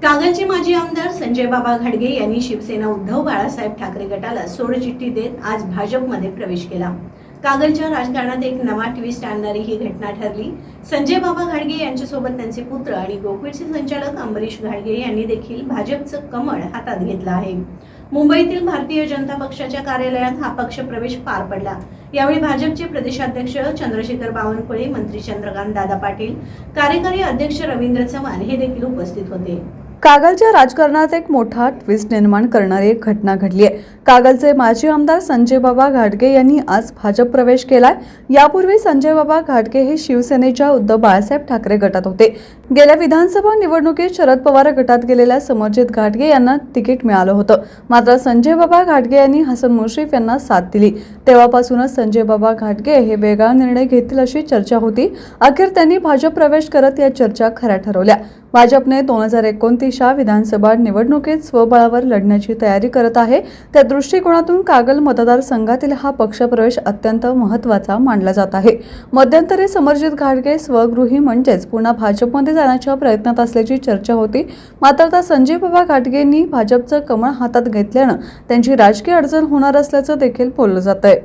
कागलचे माजी आमदार संजय बाबा घाडगे यांनी शिवसेना उद्धव बाळासाहेब ठाकरे गटाला सोडचिठ्ठी देत आज भाजपमध्ये प्रवेश केला। कागलच्या राजकारणात एक नवा ट्विस्ट आणणारी ही घटना ठरली। संजय बाबा घाडगे यांच्यासोबत त्यांचे पुत्र आणि गोकुळचे संचालक अंबरीश घाडगे यांनी देखील भाजपचं कमळ हातात घेतलं आहे। मुंबईतील भारतीय जनता पक्षाच्या कार्यालयात हा पक्ष प्रवेश पार पडला। यावेळी भाजपचे प्रदेशाध्यक्ष चंद्रशेखर बावनकुळे, मंत्री चंद्रकांत दादा पाटील, कार्यकारी अध्यक्ष रवींद्र चव्हाण हे देखील उपस्थित होते। कागलच्या राजकारणात एक मोठा ट्विस्ट निर्माण करणारी एक घटना घडली आहे। कागलचे माजी आमदार संजय बाबा घाडगे यांनी आज भाजप प्रवेश केलाय। यापूर्वी संजय बाबा घाडगे हे शिवसेनेच्या उद्धव बाळासाहेब ठाकरे गटात होते। गेल्या विधानसभा निवडणुकीत शरद पवार गटात गेलेल्या समरजित घाडगे यांना तिकीट मिळालं होतं, मात्र संजय बाबा घाडगे यांनी हसन मुश्रीफ यांना साथ दिली। तेव्हापासूनच संजय बाबा घाडगे हे वेगळा निर्णय घेतील अशी चर्चा होती। अखेर त्यांनी भाजप प्रवेश करत या चर्चा खऱ्या ठरवल्या। भाजपने 2029 विधानसभा निवडणुकीत स्वबळावर लढण्याची तयारी करत आहे। त्या दृष्टिकोनातून कागल मतदारसंघातील हा पक्षप्रवेश अत्यंत महत्त्वाचा मानला जात आहे। मध्यंतरी समरजित घाडगे स्वगृही म्हणजेच पुन्हा भाजपमध्ये जाण्याच्या प्रयत्नात असल्याची चर्चा होती, मात्र आता संजय बाबा घाडगेंनी भाजपचं कमळ हातात घेतल्यानं त्यांची राजकीय अडचण होणार असल्याचं देखील बोललं जातंय।